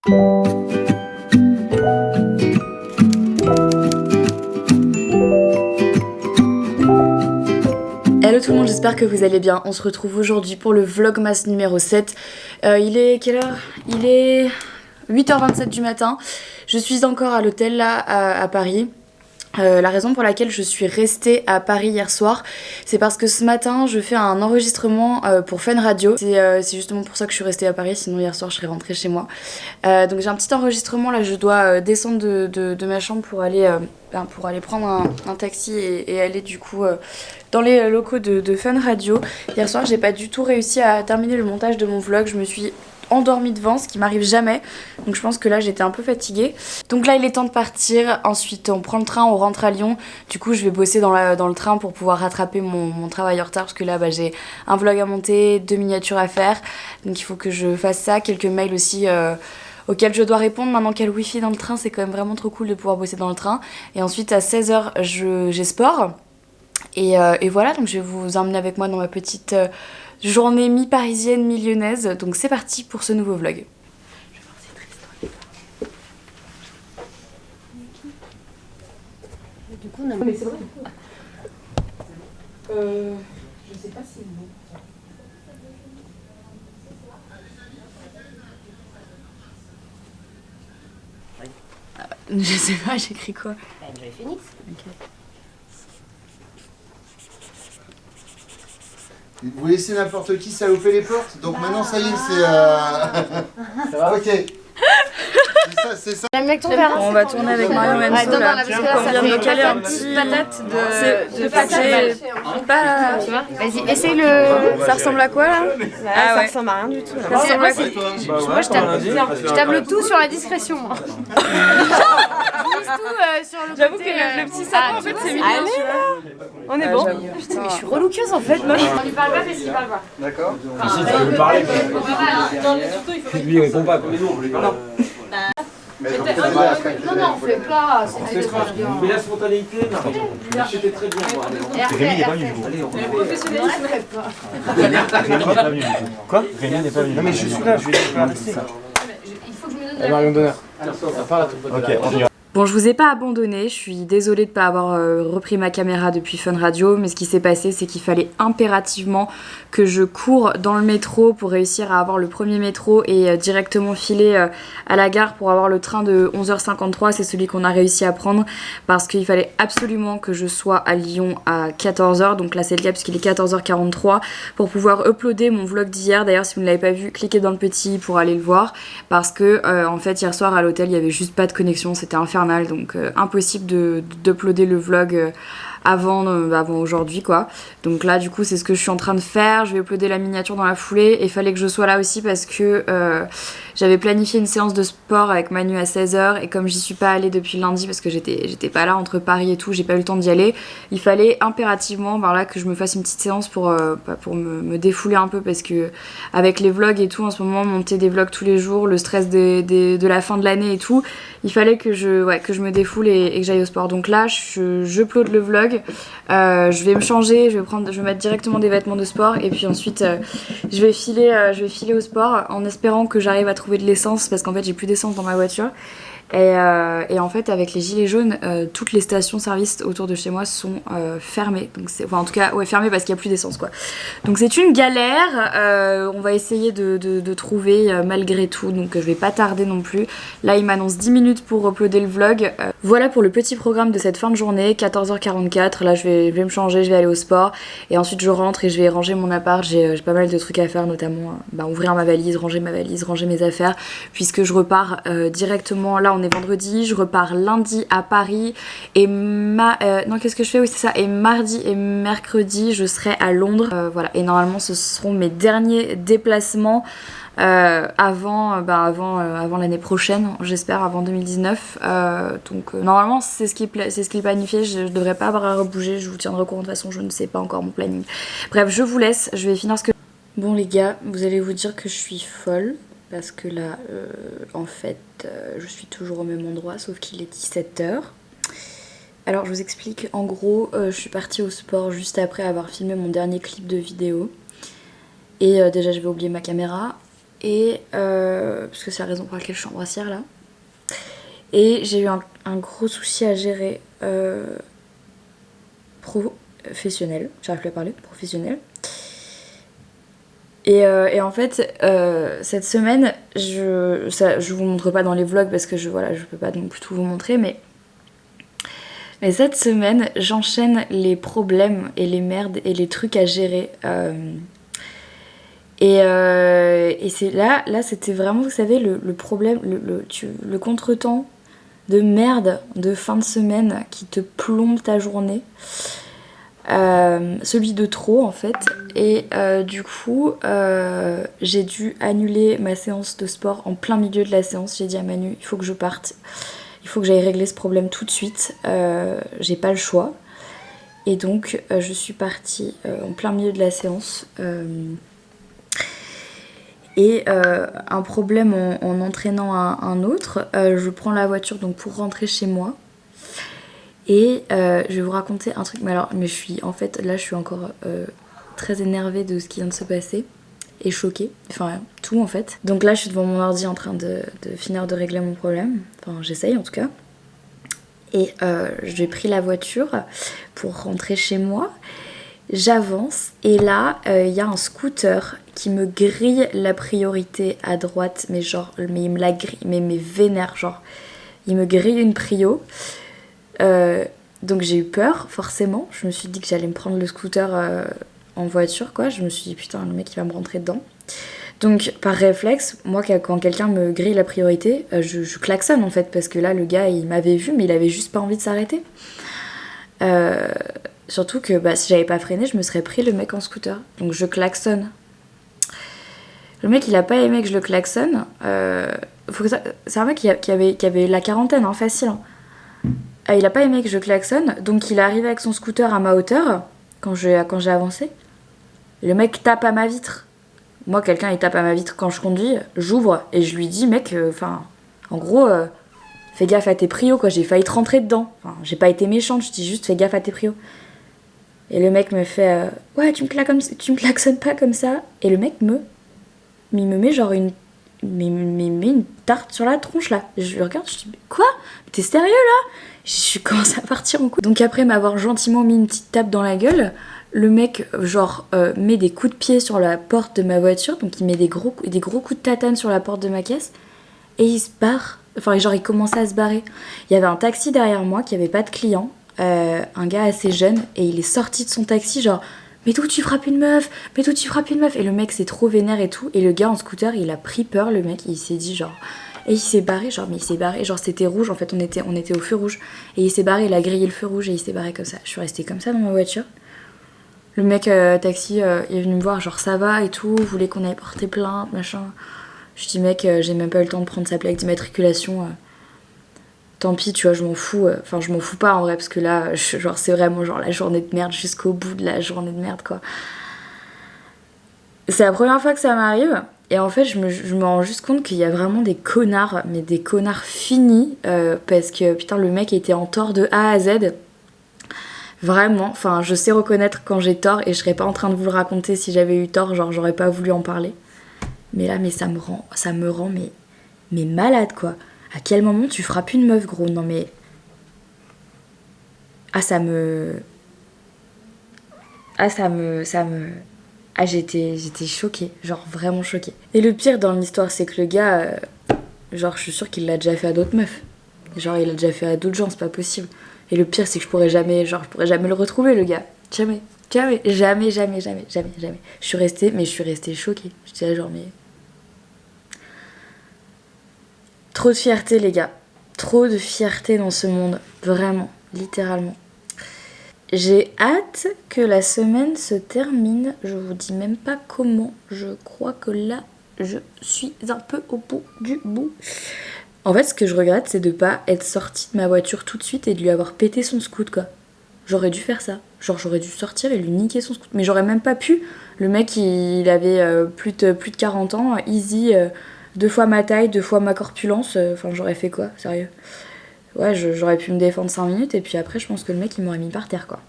Hello tout le monde, j'espère que vous allez bien. On se retrouve aujourd'hui pour le Vlogmas numéro 7. Il est quelle heure? Il est 8h27 du matin. Je suis encore à l'hôtel là à Paris. La raison pour laquelle je suis restée à Paris hier soir, c'est parce que ce matin je fais un enregistrement pour Fun Radio. C'est justement pour ça que je suis restée à Paris, sinon hier soir je serais rentrée chez moi. Donc j'ai un petit enregistrement là, je dois descendre de ma chambre pour aller prendre un taxi et aller du coup dans les locaux de Fun Radio. Hier soir j'ai pas du tout réussi à terminer le montage de mon vlog, je me suis endormie devant, ce qui m'arrive jamais, donc je pense que là j'étais un peu fatiguée. Donc là il est temps de partir, ensuite on prend le train, on rentre à Lyon. Du coup je vais bosser dans le train pour pouvoir rattraper mon travail en retard, parce que là j'ai un vlog à monter, 2 miniatures à faire, donc il faut que je fasse ça, quelques mails aussi auxquels je dois répondre. Maintenant qu'il y a le wifi dans le train, c'est quand même vraiment trop cool de pouvoir bosser dans le train. Et ensuite à 16h j'ai sport, et voilà, donc je vais vous emmener avec moi dans ma petite journée mi-parisienne, mi-lyonnaise. Donc c'est parti pour ce nouveau vlog. Du coup, on a... Mais c'est vrai. Je sais pas si non. Je sais pas, j'écris quoi? Enjoy Phoenix. Okay. Vous laissez n'importe qui saloper les portes, donc maintenant ça y est, c'est... Ça va? Ok. C'est ça. J'aime bien que ton verre. On va tourner avec Mario Manso là. On vient de caler un petit patate de pâté. Tu vois? Vas-y, essaye le... Ça ressemble à quoi là? Ça ressemble à rien du tout. Ça ressemble à quoi? Moi je table tout sur la discrétion. Moi. Je mise tout sur le J'avoue côté, que le petit sapin en fait c'est mignon. Allez là. On est bon. Putain mais je suis relouqueuse en fait. On lui parle pas parce qu'il parle pas. D'accord. Si tu veux lui parler, lui il répond pas. Mais non, Mais donc, ça va, après, Non, on fait pas. mais la spontanéité, non. J'étais très bien. Rémi n'est pas venu du coup. Rémi n'est pas venu du coup. Quoi? Rémi n'est pas venu. Non mais je suis là, je vais pas rester. Il faut que je me donne Marion Donner. Ok, on y va. Bon, je vous ai pas abandonné, je suis désolée de pas avoir repris ma caméra depuis Fun Radio, mais ce qui s'est passé, c'est qu'il fallait impérativement que je cours dans le métro pour réussir à avoir le premier métro et directement filer à la gare pour avoir le train de 11h53, c'est celui qu'on a réussi à prendre, parce qu'il fallait absolument que je sois à Lyon à 14h, donc là c'est le cas puisqu'il est 14h43, pour pouvoir uploader mon vlog d'hier. D'ailleurs, si vous ne l'avez pas vu, cliquez dans le petit pour aller le voir, parce que en fait hier soir à l'hôtel il y avait juste pas de connexion, c'était infernal. Donc impossible d'uploader le vlog avant aujourd'hui quoi. Donc là du coup c'est ce que je suis en train de faire, je vais uploader la miniature dans la foulée, et il fallait que je sois là aussi parce que j'avais planifié une séance de sport avec Manu à 16h, et comme j'y suis pas allée depuis lundi parce que j'étais pas là entre Paris et tout, j'ai pas eu le temps d'y aller, il fallait impérativement là que je me fasse une petite séance pour me défouler un peu, parce que avec les vlogs et tout en ce moment, monter des vlogs tous les jours, le stress de la fin de l'année et tout, il fallait que je me défoule et que j'aille au sport. Donc là je upload le vlog, je vais me changer, je vais mettre directement des vêtements de sport, et puis ensuite je vais filer au sport en espérant que j'arrive à trouver de l'essence, parce qu'en fait j'ai plus d'essence dans ma voiture. Et en fait avec les gilets jaunes, toutes les stations-service autour de chez moi sont fermées, donc en tout cas fermées parce qu'il n'y a plus d'essence quoi. Donc c'est une galère, on va essayer de trouver malgré tout, donc je vais pas tarder non plus. Là il m'annonce 10 minutes pour uploader le vlog. Voilà pour le petit programme de cette fin de journée, 14h44, là je vais me changer, je vais aller au sport, et ensuite je rentre et je vais ranger mon appart. J'ai pas mal de trucs à faire, notamment ouvrir ma valise, ranger mes affaires, puisque je repars directement, là on est vendredi, je repars lundi à Paris, et qu'est-ce que je fais? Oui c'est ça, et mardi et mercredi je serai à Londres, voilà, et normalement ce seront mes derniers déplacements avant l'année prochaine, j'espère, avant 2019, donc normalement c'est ce qui est planifié, je devrais pas avoir à rebouger, je vous tiendrai au courant, de toute façon je ne sais pas encore mon planning. Bref, je vous laisse, je vais finir ce que... Bon les gars, vous allez vous dire que je suis folle, parce que là, en fait, je suis toujours au même endroit, sauf qu'il est 17h. Alors, je vous explique. En gros, je suis partie au sport juste après avoir filmé mon dernier clip de vidéo. Et déjà, j'avais oublié ma caméra. Et parce que c'est la raison pour laquelle je suis en brassière là. Et j'ai eu un gros souci à gérer professionnel. J'arrive plus à parler, professionnel. Et en fait, cette semaine, je vous montre pas dans les vlogs parce que je peux pas non plus tout vous montrer, mais cette semaine, j'enchaîne les problèmes et les merdes et les trucs à gérer. Et c'est là c'était vraiment, vous savez, le problème, le contretemps de merde de fin de semaine qui te plombe ta journée. Celui de trop en fait. Et du coup, j'ai dû annuler ma séance de sport en plein milieu de la séance. J'ai dit à Manu, il faut que je parte. Il faut que j'aille régler ce problème tout de suite. J'ai pas le choix. Et donc, je suis partie en plein milieu de la séance. Et un problème en entraînant un autre, je prends la voiture donc pour rentrer chez moi. Et je vais vous raconter un truc, mais je suis encore très énervée de ce qui vient de se passer et choquée, enfin tout en fait. Donc là je suis devant mon ordi en train de finir de régler mon problème, enfin j'essaye en tout cas. Et j'ai pris la voiture pour rentrer chez moi, j'avance et là il y a un scooter qui me grille la priorité à droite, mais il me la grille, mais vénère, genre il me grille une prio. Donc j'ai eu peur forcément, je me suis dit que j'allais me prendre le scooter en voiture quoi, je me suis dit putain le mec il va me rentrer dedans. Donc par réflexe, moi quand quelqu'un me grille la priorité, je klaxonne en fait parce que là le gars il m'avait vu mais il avait juste pas envie de s'arrêter. Surtout que si j'avais pas freiné je me serais pris le mec en scooter, donc je klaxonne. Le mec il a pas aimé que je le klaxonne, c'est un mec qui avait la quarantaine hein, facile hein. Il a pas aimé que je klaxonne, donc il est arrivé avec son scooter à ma hauteur quand j'ai avancé. Le mec tape à ma vitre. Moi, quelqu'un il tape à ma vitre quand je conduis, j'ouvre et je lui dis mec, en gros, fais gaffe à tes prios quoi. J'ai failli te rentrer dedans. Enfin, j'ai pas été méchante, je dis juste fais gaffe à tes prios. Et le mec me fait ouais tu me klaxonnes pas comme ça. Et le mec me met genre une tarte sur la tronche là. Je le regarde, je dis mais quoi? T'es sérieux là? Je commence à partir en coups. Donc après m'avoir gentiment mis une petite tape dans la gueule, le mec met des coups de pied sur la porte de ma voiture, donc il met des gros coups de tatane sur la porte de ma caisse et il se barre. Enfin il commençait à se barrer. Il y avait un taxi derrière moi qui avait pas de client, un gars assez jeune, et il est sorti de son taxi genre mais d'où tu frappes une meuf, et le mec c'est trop vénère et tout, et le gars en scooter il a pris peur, le mec il s'est dit genre. Et il s'est barré, genre c'était rouge, en fait on était au feu rouge. Et il s'est barré, il a grillé le feu rouge et il s'est barré comme ça. Je suis restée comme ça dans ma voiture. Le mec taxi il est venu me voir, genre ça va et tout, voulait qu'on aille porter plainte, machin. Je dis mec, j'ai même pas eu le temps de prendre sa plaque d'immatriculation. Tant pis, tu vois, je m'en fous. Enfin, je m'en fous pas en vrai, parce que là, c'est vraiment genre la journée de merde jusqu'au bout de la journée de merde quoi. C'est la première fois que ça m'arrive. Et en fait, je me rends juste compte qu'il y a vraiment des connards, mais des connards finis, parce que putain, le mec était en tort de A à Z. Vraiment, enfin, je sais reconnaître quand j'ai tort et je serais pas en train de vous le raconter si j'avais eu tort, genre j'aurais pas voulu en parler. Mais là, ça me rend mais malade quoi. À quel moment tu frappes une meuf, gros? Non mais. J'étais choquée, genre vraiment choquée. Et le pire dans l'histoire, c'est que le gars, genre je suis sûre qu'il l'a déjà fait à d'autres meufs. Genre il l'a déjà fait à d'autres gens, c'est pas possible. Et le pire, c'est que je pourrais jamais le retrouver, le gars. Jamais. Je suis restée choquée. J'étais là genre mais... Trop de fierté, les gars. Trop de fierté dans ce monde. Vraiment, littéralement. J'ai hâte que la semaine se termine. Je vous dis même pas comment. Je crois que là, je suis un peu au bout du bout. En fait, ce que je regrette, c'est de pas être sortie de ma voiture tout de suite et de lui avoir pété son scoot, quoi. J'aurais dû faire ça. Genre, j'aurais dû sortir et lui niquer son scoot. Mais j'aurais même pas pu. Le mec, il avait plus de 40 ans. Easy, 2 fois ma taille, 2 fois ma corpulence. Enfin, j'aurais fait quoi, sérieux? Ouais, j'aurais pu me défendre 5 minutes et puis après, je pense que le mec, il m'aurait mis par terre, quoi.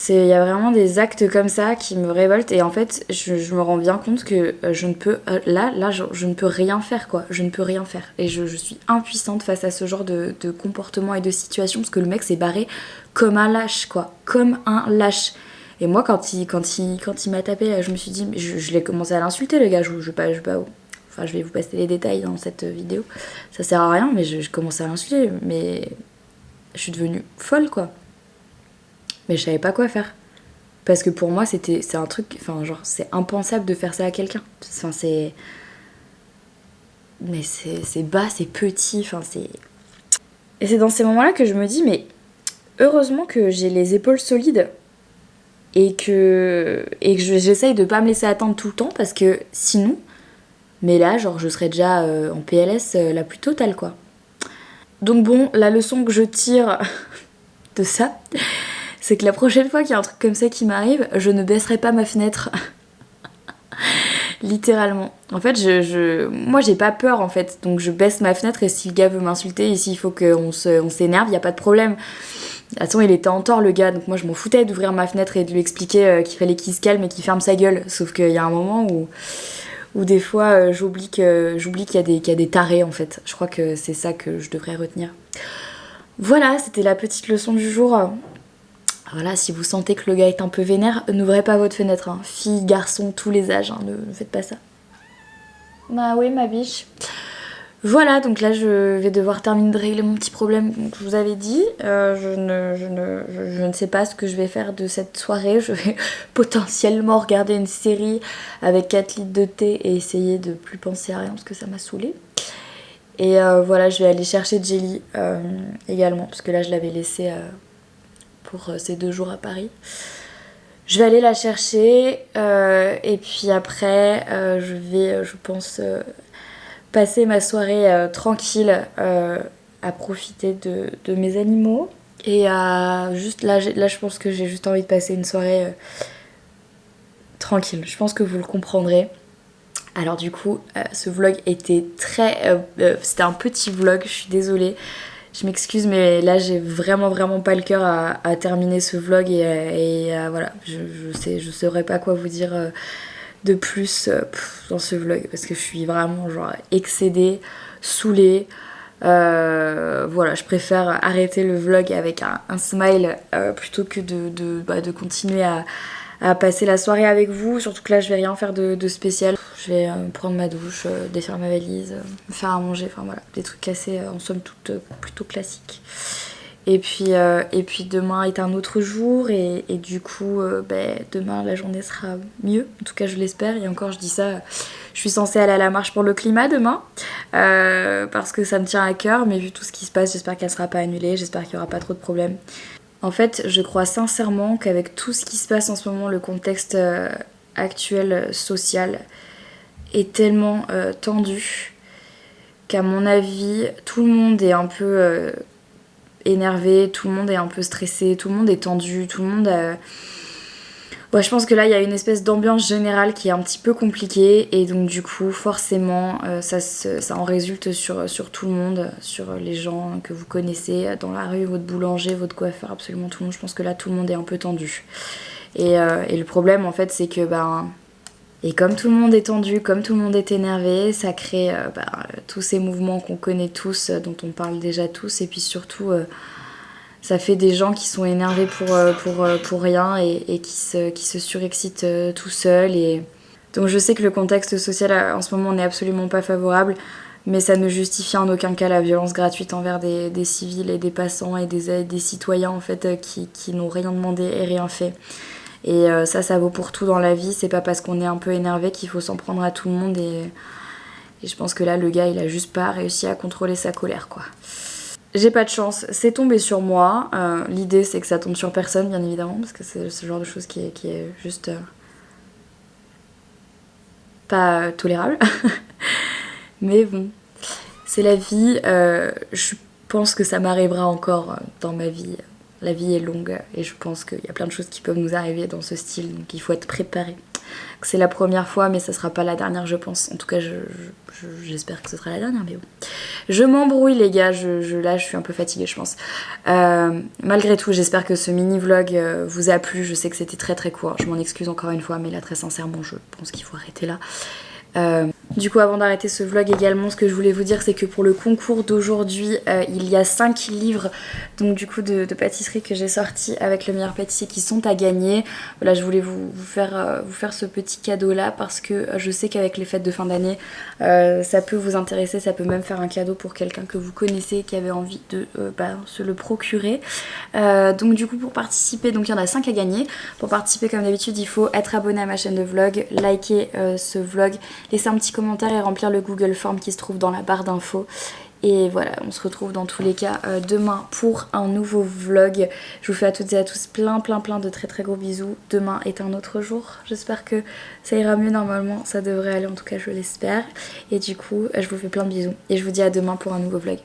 Il y a vraiment des actes comme ça qui me révoltent et en fait je me rends bien compte que je ne peux je ne peux rien faire quoi, je ne peux rien faire et je suis impuissante face à ce genre de comportement et de situation parce que le mec s'est barré comme un lâche quoi, comme un lâche. Et moi quand il m'a tapé, je me suis dit, je l'ai commencé à l'insulter le gars, je vais vous passer les détails dans cette vidéo, ça sert à rien mais je commençais à l'insulter mais je suis devenue folle quoi. Mais je savais pas quoi faire. Parce que pour moi, c'est un truc... Enfin, genre, c'est impensable de faire ça à quelqu'un. Enfin, c'est... Mais c'est bas, c'est petit, enfin, c'est... Et c'est dans ces moments-là que je me dis, mais heureusement que j'ai les épaules solides et que j'essaye de pas me laisser attendre tout le temps parce que sinon... Mais là, genre, je serais déjà en PLS la plus totale, quoi. Donc bon, la leçon que je tire de ça... c'est que la prochaine fois qu'il y a un truc comme ça qui m'arrive, je ne baisserai pas ma fenêtre. Littéralement. En fait, moi j'ai pas peur en fait, donc je baisse ma fenêtre et si le gars veut m'insulter et s'il faut qu'on s'énerve, y a pas de problème. De toute façon, il était en tort le gars, donc moi je m'en foutais d'ouvrir ma fenêtre et de lui expliquer qu'il fallait qu'il se calme et qu'il ferme sa gueule. Sauf qu'il y a un moment où des fois j'oublie qu'il y a des tarés en fait. Je crois que c'est ça que je devrais retenir. Voilà, c'était la petite leçon du jour. Voilà, si vous sentez que le gars est un peu vénère, n'ouvrez pas votre fenêtre. Hein. Filles, garçons, tous les âges, hein, ne faites pas ça. Bah oui, ma biche. Voilà, donc là je vais devoir terminer de régler mon petit problème que je vous avais dit. Je ne sais pas ce que je vais faire de cette soirée. Je vais potentiellement regarder une série avec 4 litres de thé et essayer de plus penser à rien parce que ça m'a saoulée. Et voilà, je vais aller chercher Jelly également parce que là je l'avais laissée... pour ces 2 jours à Paris. Je vais aller la chercher et puis après je vais, je pense, passer ma soirée tranquille à profiter de mes animaux et juste là je pense que j'ai juste envie de passer une soirée tranquille. Je pense que vous le comprendrez. Alors du coup, ce vlog était c'était un petit vlog, je suis désolée. Je m'excuse mais là j'ai vraiment pas le cœur à terminer ce vlog et voilà, je saurais pas quoi vous dire de plus dans ce vlog parce que je suis vraiment genre excédée, saoulée. Voilà, je préfère arrêter le vlog avec un smile plutôt que de continuer à passer la soirée avec vous, surtout que là je vais rien faire de spécial. Je vais prendre ma douche, défaire ma valise, me faire à manger, enfin voilà, des trucs assez en somme toute plutôt classiques. Et puis demain est un autre jour et du coup demain la journée sera mieux, en tout cas je l'espère. Et encore je dis ça, je suis censée aller à la marche pour le climat demain parce que ça me tient à cœur, mais vu tout ce qui se passe j'espère qu'elle sera pas annulée, j'espère qu'il y aura pas trop de problèmes. En fait, je crois sincèrement qu'avec tout ce qui se passe en ce moment, le contexte actuel social est tellement tendu qu'à mon avis, tout le monde est un peu énervé, tout le monde est un peu stressé, tout le monde est tendu, tout le monde... Ouais, je pense que là, il y a une espèce d'ambiance générale qui est un petit peu compliquée et donc du coup, forcément, ça en résulte sur tout le monde, sur les gens que vous connaissez dans la rue, votre boulanger, votre coiffeur, absolument tout le monde. Je pense que là, tout le monde est un peu tendu. Et le problème, en fait, c'est que, et comme tout le monde est tendu, comme tout le monde est énervé, ça crée tous ces mouvements qu'on connaît tous, dont on parle déjà tous, et puis surtout... ça fait des gens qui sont énervés pour rien et qui se surexcitent tout seuls. Et... donc je sais que le contexte social en ce moment n'est absolument pas favorable, mais ça ne justifie en aucun cas la violence gratuite envers des civils et des passants et des citoyens en fait, qui n'ont rien demandé et rien fait. Et ça vaut pour tout dans la vie, c'est pas parce qu'on est un peu énervé qu'il faut s'en prendre à tout le monde. Et je pense que là, le gars, il a juste pas réussi à contrôler sa colère, quoi. J'ai pas de chance, c'est tombé sur moi. L'idée c'est que ça tombe sur personne bien évidemment parce que c'est ce genre de chose qui est juste pas tolérable. Mais bon, c'est la vie. Je pense que ça m'arrivera encore dans ma vie. La vie est longue et je pense qu'il y a plein de choses qui peuvent nous arriver dans ce style, donc il faut être préparé. C'est la première fois mais ça sera pas la dernière je pense. En tout cas j'espère que ce sera la dernière mais bon. Je m'embrouille les gars, là je suis un peu fatiguée je pense. Malgré tout, j'espère que ce mini-vlog vous a plu. Je sais que c'était très très court, je m'en excuse encore une fois, mais là très sincèrement je pense qu'il faut arrêter là. Du coup, avant d'arrêter ce vlog également, ce que je voulais vous dire, c'est que pour le concours d'aujourd'hui, il y a 5 livres donc du coup de pâtisserie que j'ai sortis avec le meilleur pâtissier qui sont à gagner. Voilà, je voulais vous faire ce petit cadeau là parce que je sais qu'avec les fêtes de fin d'année, ça peut vous intéresser, ça peut même faire un cadeau pour quelqu'un que vous connaissez qui avait envie de se le procurer. Donc du coup, pour participer, donc il y en a 5 à gagner. Pour participer, comme d'habitude, il faut être abonné à ma chaîne de vlog, liker ce vlog, laisser un petit commentaire et remplir le Google Form qui se trouve dans la barre d'infos. Et voilà, on se retrouve dans tous les cas demain pour un nouveau vlog. Je vous fais à toutes et à tous plein de très très gros bisous. Demain est un autre jour. J'espère que ça ira mieux normalement. Ça devrait aller, en tout cas je l'espère. Et du coup, je vous fais plein de bisous. Et je vous dis à demain pour un nouveau vlog.